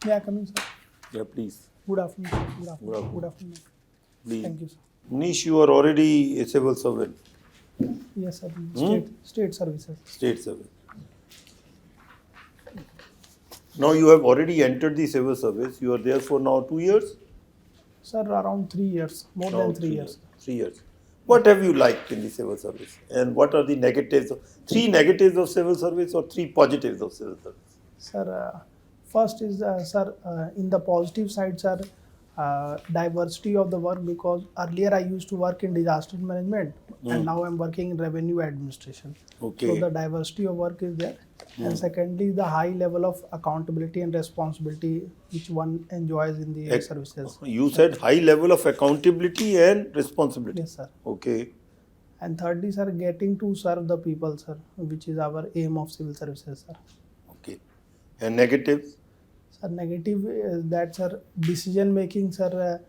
Yeah, coming, sir. Yeah, please. Good afternoon, sir. Good afternoon. Good afternoon. Please. Thank you, sir. Manish, you are already a civil servant. Yes, sir. State services. State servant. Now you have already entered the civil service. You are there for now 2 years? Sir, around 3 years. More than 3 years. 3 years. What have you liked in the civil service? And what are the negatives? 3 negatives of civil service or 3 positives of civil service? Sir, first is, sir, in the positive side, sir, diversity of the work, because earlier I used to work in disaster management and now I'm working in revenue administration. Okay. So the diversity of work is there. And secondly, the high level of accountability and responsibility which one enjoys in the services. You said high level of accountability and responsibility. Yes, sir. Okay. And thirdly, sir, getting to serve the people, sir, which is our aim of civil services, sir. Okay. And negatives? Sir, negative is that, sir, decision making, sir,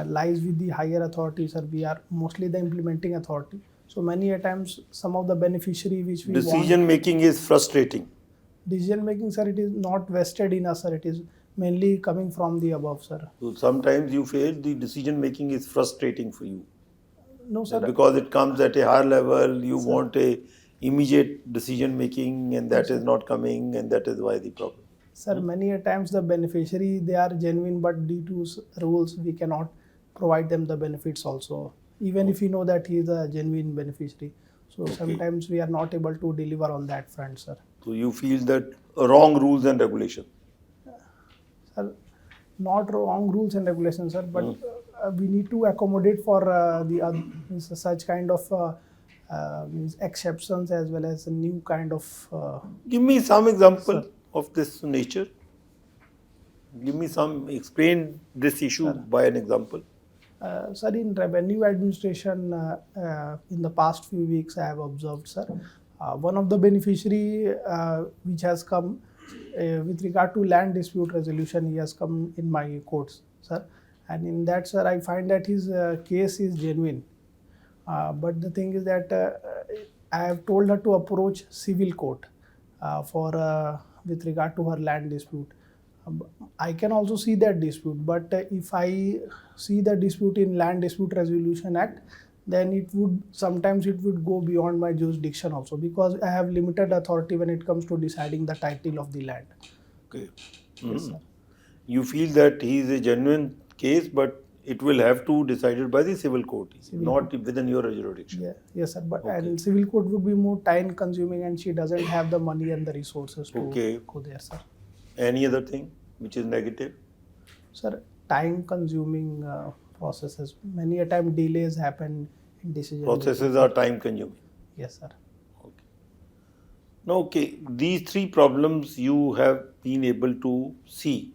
lies with the higher authority, sir. We are mostly the implementing authority. So many a times some of the beneficiary which we Decision making is frustrating. Decision making, sir, it is not vested in us, sir. It is mainly coming from the above, sir. So sometimes you feel the decision making is frustrating for you. No, sir. Because it comes at a higher level, you want a immediate decision making, and that is not coming, and that is why the problem. Sir, many a times the beneficiary, they are genuine, but due to rules we cannot provide them the benefits also, even if we know that he is a genuine beneficiary. So sometimes we are not able to deliver on that front, sir. So you feel that wrong rules and regulations. Sir, not wrong rules and regulations, sir, but we need to accommodate for such kind of exceptions as well as a new kind of. Give me some example of this nature. Give me some, explain this issue by an example. Sir, in revenue administration, in the past few weeks I have observed, sir, one of the beneficiary which has come with regard to land dispute resolution, he has come in my courts, sir. And in that, sir, I find that his case is genuine. But the thing is that I have told her to approach civil court for with regard to her land dispute. I can also see that dispute, but if I see the dispute in Land Dispute Resolution Act, then it would sometimes go beyond my jurisdiction also, because I have limited authority when it comes to deciding the title of the land. Okay. Yes, sir. You feel that he is a genuine case, but it will have to be decided by the civil court, not within your jurisdiction. Yeah, yes, sir. But and civil court would be more time consuming, and she doesn't have the money and the resources to go there, sir. Any other thing which is negative? Sir, time consuming processes. Many a time delays happen in decision. Processes are time consuming. Yes, sir. Okay. Now, these 3 problems you have been able to see.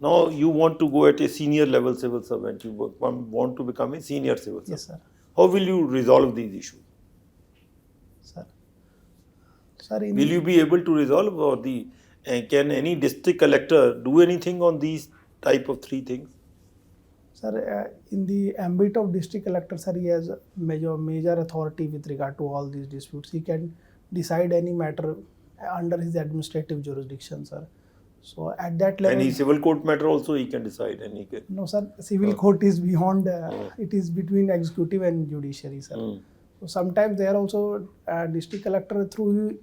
Now you want to go at a senior level civil servant. You want to become a senior civil servant. Yes, sir. How will you resolve these issues? Sir, will you be able to resolve, or can any district collector do anything on these type of 3 things? Sir, in the ambit of district collector, sir, he has major authority with regard to all these disputes. He can decide any matter under his administrative jurisdiction, sir. So at that level. Any civil court matter also he can decide, and he can. No, sir. Civil court is beyond. It is between executive and judiciary, sir. So sometimes there also district collector through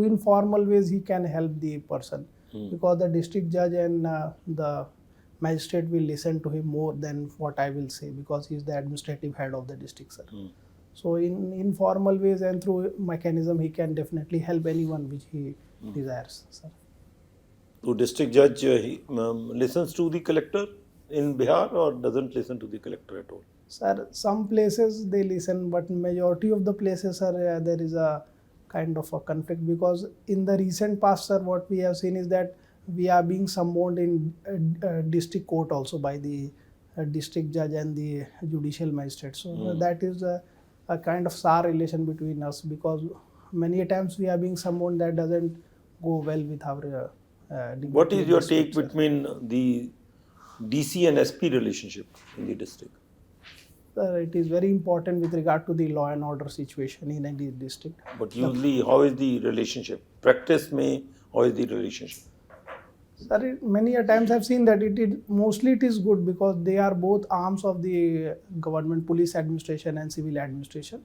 informal ways he can help the person, because the district judge and the magistrate will listen to him more than what I will say, because he is the administrative head of the district, sir. So in informal ways and through mechanism, he can definitely help anyone which he desires, sir. So district judge listens to the collector in Bihar, or doesn't listen to the collector at all? Sir, some places they listen, but majority of the places, sir, there is a kind of a conflict, because in the recent past, sir, what we have seen is that we are being summoned in district court also by the district judge and the judicial magistrate. So that is a kind of sour relation between us, because many a times we are being summoned that doesn't go well with our. What is your take between the DC and SP relationship in the district? It is very important with regard to the law and order situation in any district. But usually, how is the relationship? Practice mein, how is the relationship? Sir, many a times I've seen that mostly it is good because they are both arms of the government, police administration and civil administration.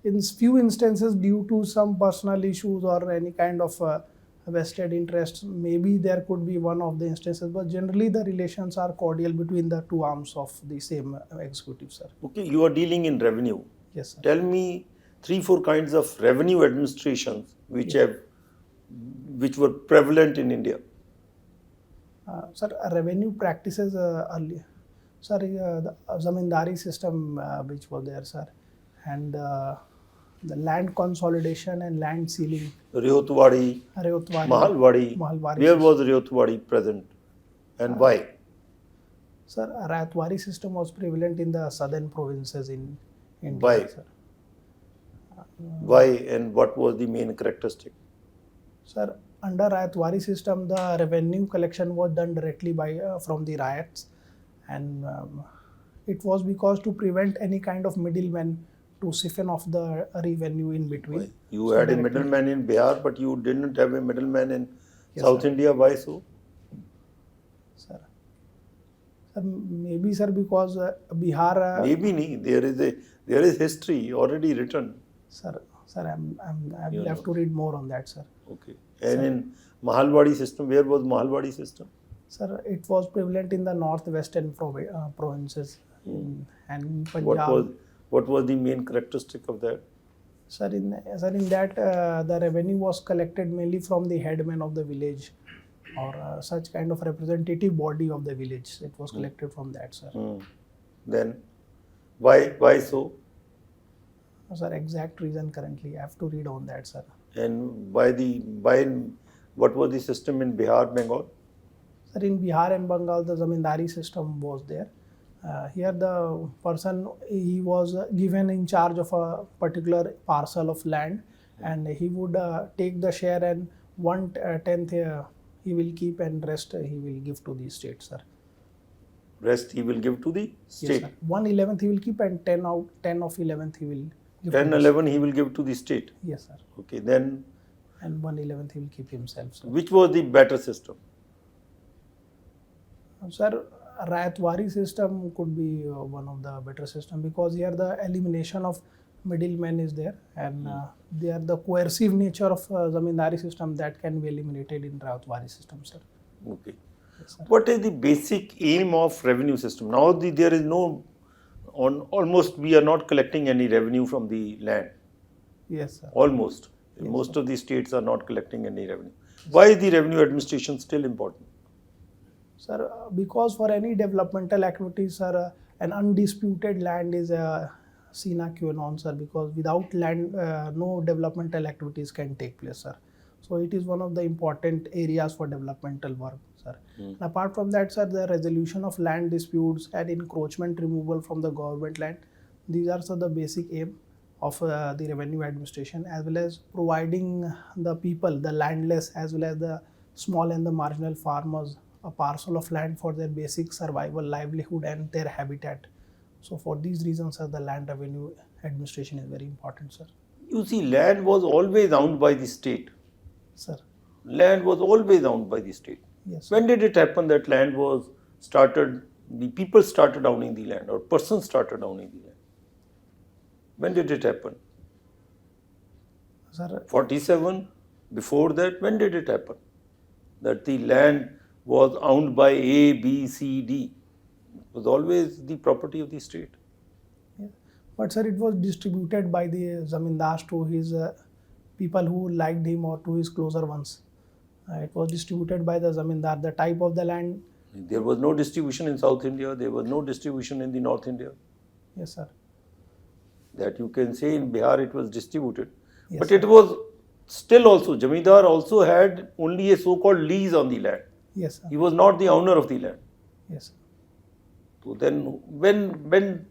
In few instances, due to some personal issues or any kind of vested interests, maybe there could be one of the instances, but generally the relations are cordial between the two arms of the same executive, sir. Okay, you are dealing in revenue. Yes, sir. Tell me 3-4 kinds of revenue administrations which were prevalent in India. Sir, revenue practices earlier. Sir, the zamindari system which was there, sir, and the land consolidation and land sealing. Ryotwadi, Mahalwadi. Where was Ryotwadi present and why? Sir, Ryotwadi system was prevalent in the southern provinces in India. Why? Sir. Why and what was the main characteristic? Sir, under Ryotwadi system, the revenue collection was done directly by from the riots, and it was because to prevent any kind of middleman to siphon off the revenue in between. Why? You had a middleman in Bihar, but you didn't have a middleman in South sir. India. Why so? Sir, maybe, sir, because Bihar. Maybe nahi. There is history already written. Sir, I will have to read more on that, sir. Okay. And in Mahalwadi system, where was Mahalwadi system? Sir, it was prevalent in the northwestern provinces and in Punjab. What was the main characteristic of that? Sir, in that the revenue was collected mainly from the headman of the village or such kind of representative body of the village. It was collected from that, sir. Then, why so? Sir, exact reason currently I have to read on that, sir. And what was the system in Bihar, Bengal? Sir, in Bihar and Bengal, the zamindari system was there. Here the person, he was given in charge of a particular parcel of land, and he would take the share, and 1/10 he will keep and rest he will give to the state, sir. Rest he will give to the state? Yes, sir. 1/11 he will keep and 10 of 11th he will give 10/11 he will give to the state? Yes, sir. Okay, then? And 1/11 he will keep himself, sir. Which was the better system? Sir, Ryotwadi system could be one of the better system because here the elimination of middlemen is there, and there the coercive nature of zamindari system that can be eliminated in Ryotwadi system, sir. Okay. Yes, sir. What is the basic aim of revenue system? Now there is no, almost we are not collecting any revenue from the land. Yes, sir. Almost. Yes, Most sir. of the states are not collecting any revenue. Why is the revenue administration still important? Sir, because for any developmental activities, sir, an undisputed land is a sine qua non, sir, because without land, no developmental activities can take place, sir. So it is one of the important areas for developmental work, sir. And apart from that, sir, the resolution of land disputes and encroachment removal from the government land, these are, sir, the basic aim of the revenue administration, as well as providing the people, the landless, as well as the small and the marginal farmers, a parcel of land for their basic survival, livelihood and their habitat. So for these reasons, sir, the land revenue administration is very important, sir. You see, land was always owned by the state. Sir. Land was always owned by the state. Yes, sir. When did it happen that land was started, the people started owning the land or persons started owning the land? When did it happen? Sir, 47? Before that, when did it happen? That the land was owned by A, B, C, D. It was always the property of the state. yeah. But sir, it was distributed by the zamindars to his people who liked him or to his closer ones. It was distributed by the zamindar. The type of the land. There was no distribution in South India. There was no distribution in the North India. Yes, sir. That you can say in Bihar it was distributed. Yes, but sir. it was still also, Jamidar also had only a so-called lease on the land. Yes, sir. He was not the owner of the land. Yes, sir. So then when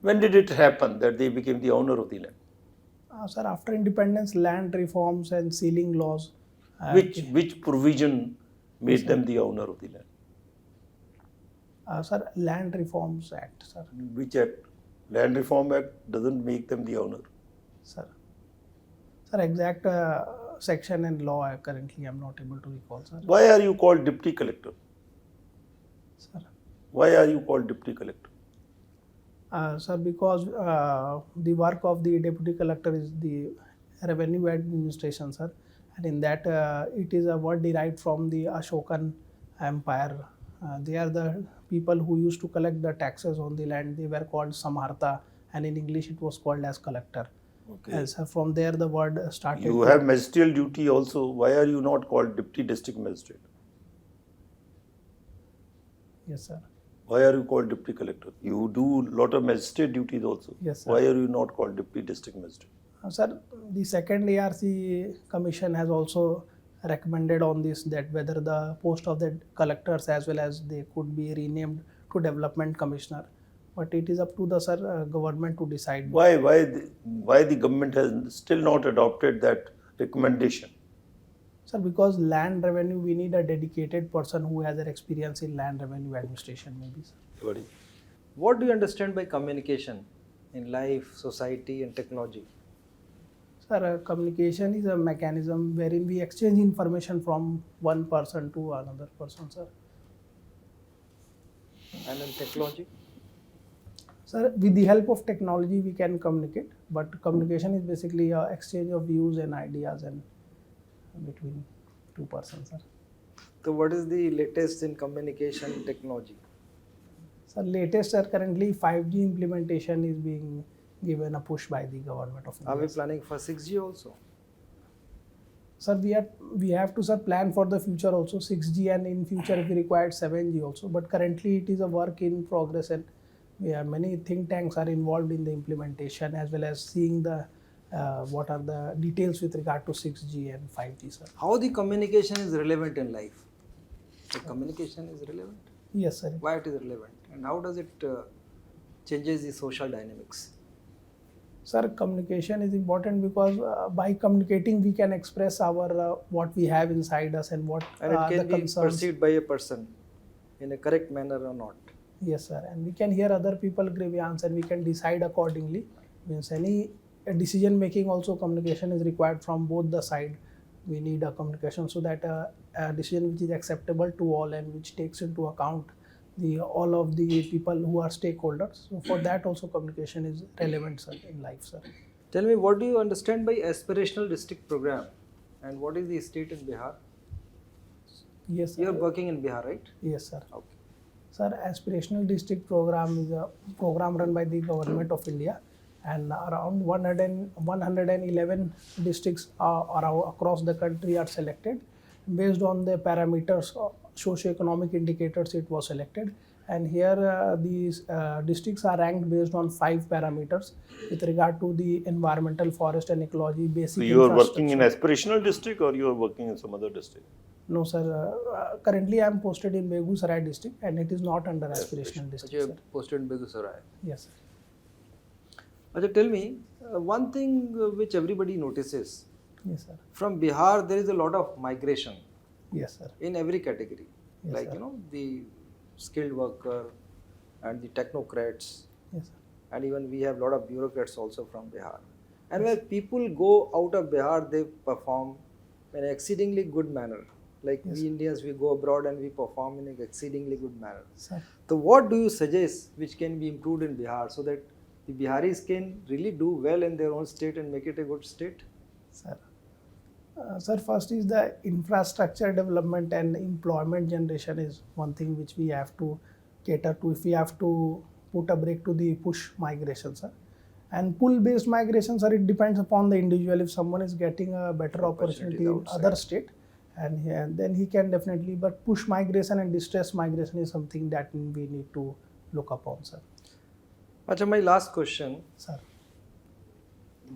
did it happen that they became the owner of the land? Sir, after independence, land reforms and sealing laws. Which provision made them the owner of the land? Sir, Land Reforms Act, sir. Which act? Land Reform Act doesn't make them the owner. Sir, exact section and law currently I'm not able to recall, sir. Why are you called deputy collector? Sir, Why are you called deputy collector? sir, because the work of the deputy collector is the revenue administration, sir, and in that it is a word derived from the Ashokan Empire. They are the people who used to collect the taxes on the land. They were called Samharta, and in English it was called as collector. Okay. And so from there the word started. You have magisterial duty also. Why are you not called deputy district magistrate? Yes, sir. Why are you called deputy collector? You do lot of magistrate duties also. Yes, sir. Why are you not called deputy district magistrate? Sir, the second ARC commission has also recommended on this, that whether the post of the collectors as well as they could be renamed to development commissioner. But it is up to the government to decide. Why the government has still not adopted that recommendation? Sir, because land revenue, we need a dedicated person who has an experience in land revenue administration, maybe, sir. What do you understand by communication in life, society and technology? Sir, communication is a mechanism wherein we exchange information from one person to another person, sir. And in technology? Sir, with the help of technology, we can communicate, but communication is basically an exchange of views and ideas and between two persons, sir. So what is the latest in communication technology? Sir, latest, sir, currently 5G implementation is being given a push by the government of India. Are we planning for 6G also? Sir, we have to, sir, plan for the future also, 6G, and in future if we required 7G also, but currently it is a work in progress, and many think tanks are involved in the implementation as well as seeing the what are the details with regard to 6G and 5G, sir. How the communication is relevant in life? The communication is relevant? Yes, sir. Why it is relevant? And how does it changes the social dynamics? Sir, communication is important because by communicating we can express our what we have inside us and what And it the can be concerns. perceived by a person in a correct manner or not. Yes, sir. And we can hear other people's grievance and we can decide accordingly. Means any decision making also communication is required from both the side. We need a communication so that a decision which is acceptable to all and which takes into account all of the people who are stakeholders. So for that also communication is relevant, sir, in life, sir. Tell me, what do you understand by aspirational district program and what is the state in Bihar? Yes, sir. You are working in Bihar, right? Yes, sir. Okay. Sir, aspirational district program is a program run by the government of India, and around 111 districts across the country are selected. Based on the parameters, socio-economic indicators, it was selected. And here these districts are ranked based on 5 parameters with regard to the environmental, forest and ecology, basic So you are infrastructure. working in aspirational district or you are working in some other district? No, sir. Currently I am posted in Begusarai district and it is not under aspirational district, You sir. are posted in Begusarai. Yes, sir. Ajay, tell me, one thing which everybody notices, Yes, sir. from Bihar there is a lot of migration Yes, sir. in every category. Yes, Like, sir. the skilled worker and the technocrats, Yes, sir. and even we have a lot of bureaucrats also from Bihar. And when people go out of Bihar, they perform in an exceedingly good manner. Like Yes. we Indians, we go abroad and we perform in an exceedingly good manner. Sir. So what do you suggest which can be improved in Bihar so that the Biharis can really do well in their own state and make it a good state? Sir. Sir, first is the infrastructure development and employment generation is one thing which we have to cater to if we have to put a break to the push migration, sir. And pull-based migration, sir, it depends upon the individual. If someone is getting a better opportunity in outside. other state, and then he can definitely, but push migration and distress migration is something that we need to look upon, sir. Acha, my last question, Sir,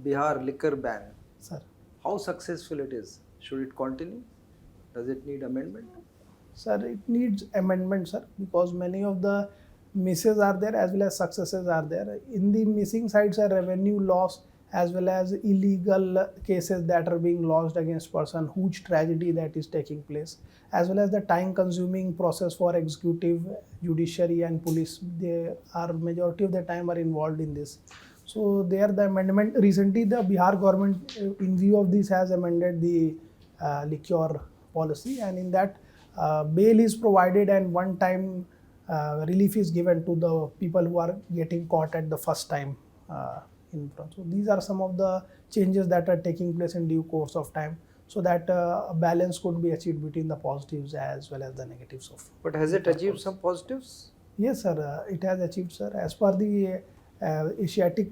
Bihar liquor ban, sir. how successful it is? Should it continue? Does it need amendment? Sir, it needs amendment, sir, because many of the misses are there as well as successes are there. In the missing sides are revenue loss as well as illegal cases that are being lodged against person, huge tragedy that is taking place, as well as the time consuming process for executive, judiciary and police. They are majority of the time are involved in this. So there the amendment recently the Bihar government in view of this has amended the liquor policy, and in that bail is provided and one time relief is given to the people who are getting caught at the first time in front. So these are some of the changes that are taking place in due course of time, so that a balance could be achieved between the positives as well as the negatives of. But has it achieved some positives? Yes, sir. It has achieved, sir. As per the Asiatic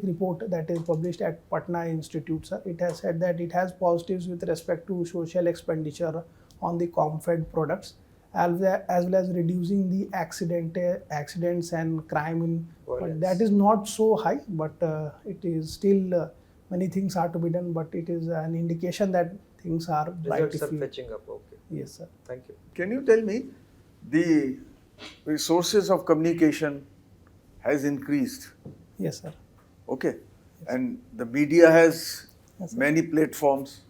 report that is published at Patna Institute, sir, it has said that it has positives with respect to social expenditure on the COMFED products, as well as reducing the accidents and crime in. But that is not so high, but it is still many things are to be done. But it is an indication that things are bright. Results are fetching up. Okay. Yes, sir. Thank you. Can you tell me the resources of communication has increased? Yes, sir. Okay. And the media has Yes, sir. many platforms.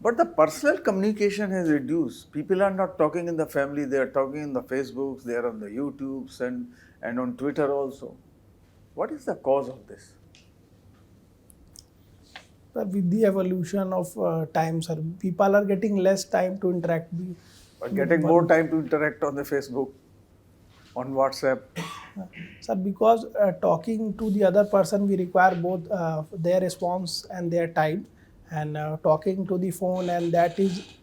But the personal communication has reduced. People are not talking in the family, they are talking in the Facebooks, they are on the YouTubes and on Twitter also. What is the cause of this? Sir, with the evolution of time, sir, people are getting less time to interact. Or getting more time to interact on the Facebook, on WhatsApp. Sir, because talking to the other person, we require both their response and their time, and talking to the phone, and that is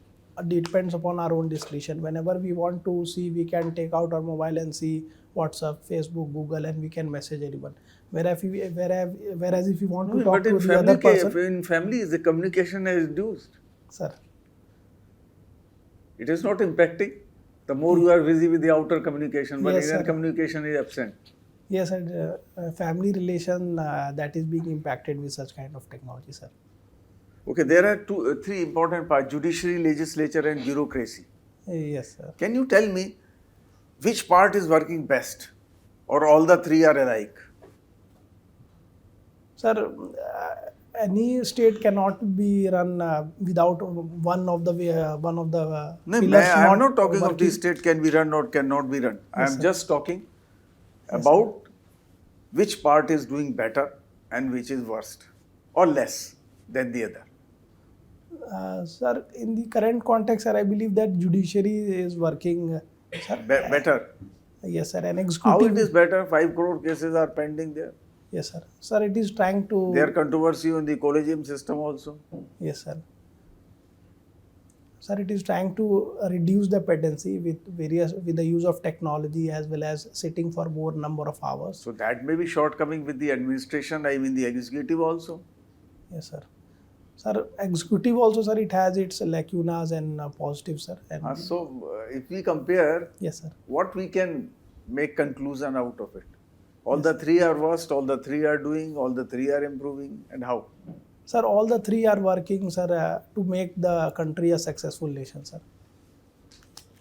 depends upon our own discretion. Whenever we want to see, we can take out our mobile and see WhatsApp, Facebook, Google, and we can message anyone. Whereas if you want to talk But to in the other person, in families, the communication is reduced. sir, It is not impacting. The more you are busy with the outer communication, but Yes, inner sir. communication is absent. yes, sir, family relation that is being impacted with such kind of technology, sir. Okay, there are three important parts: judiciary, legislature, and bureaucracy. Yes, sir. Can you tell me which part is working best, or all the three are alike? Sir, any state cannot be run without one of the No, pillars I am not talking of working. the state can be run or cannot be run. I Yes, am sir. just talking about which part is doing better and which is worst or less than the other. Sir, in the current context, sir, I believe that judiciary is working, sir. Better. Yes, sir. And How executive. it is better? 5 crore cases are pending there. Yes, sir. Sir, it is trying to. There controversy on the collegium system also. Yes, sir. Sir, it is trying to reduce the dependency with the use of technology as well as sitting for more number of hours. So that may be shortcoming with the administration, I mean the executive also. Yes, sir. Sir, executive also, sir, it has its lacunas and positives, sir. And If we compare, yes, sir. what we can make conclusion out of it? All the three are worst, all the three are doing, all the three are improving, and how? Sir, all the three are working, sir, to make the country a successful nation, sir.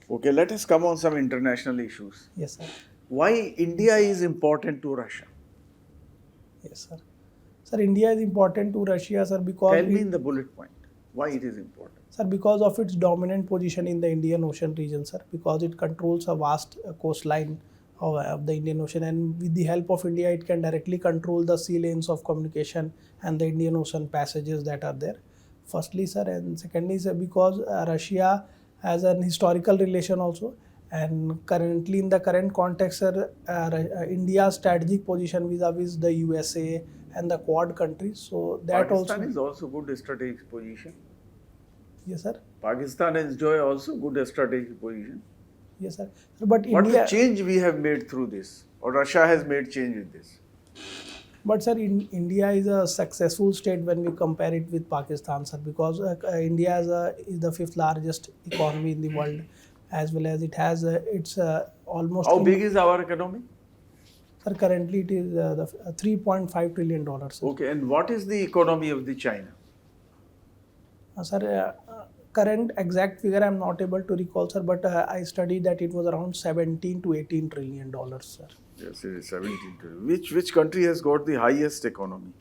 Okay, let us come on some international issues. Yes, sir. Why India is important to Russia? Yes, sir. Sir, India is important to Russia, sir, because Tell me in the bullet point why it is important. sir, because of its dominant position in the Indian Ocean region, sir, because it controls a vast coastline of the Indian Ocean, and with the help of India, it can directly control the sea lanes of communication and the Indian Ocean passages that are there. Firstly, sir, and secondly, sir, because Russia has an historical relation also, and currently in the current context, sir, India's strategic position vis-a-vis the USA and the Quad countries. So that Pakistan also. is also good strategic position. Yes, sir. Pakistan enjoy also good strategic position. Yes, sir. But What India. the change we have made through this, or Russia has made change with this? But sir, India is a successful state when we compare it with Pakistan, sir, because India is the fifth largest economy in the world, as well as it has it's almost. How big is our economy? Sir, currently it is the $3.5 trillion. Sir. Okay, and what is the economy of the China? Sir, current exact figure I'm not able to recall, sir, but I studied that it was around 17 to 18 trillion dollars, sir. Yes, it is 17 trillion. Which country has got the highest economy?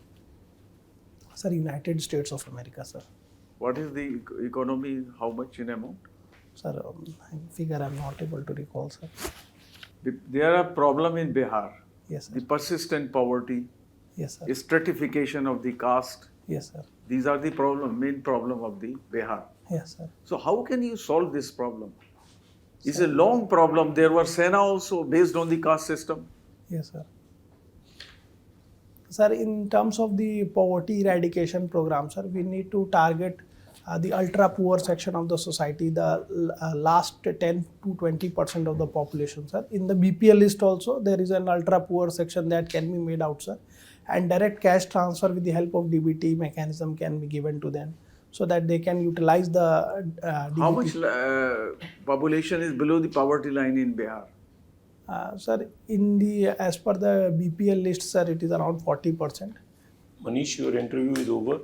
Sir, United States of America, sir. What is the economy, how much in amount? Sir, figure I'm not able to recall, sir. There are problem in Bihar. Yes, sir. the persistent poverty, Yes, sir. stratification of the caste. Yes, sir. These are the main problem of the Bihar. Yes, sir. So how can you solve this problem? It's a long problem. There were Sena also based on the caste system. Yes, sir. Sir, in terms of the poverty eradication program, sir, we need to target the ultra poor section of the society, the last 10 to 20% of the population, sir. In the BPL list also, there is an ultra poor section that can be made out, sir. And direct cash transfer with the help of DBT mechanism can be given to them so that they can utilize the DBT. How much population is below the poverty line in Bihar? Sir, as per the BPL list, sir, it is around 40%. Manish, your interview is over.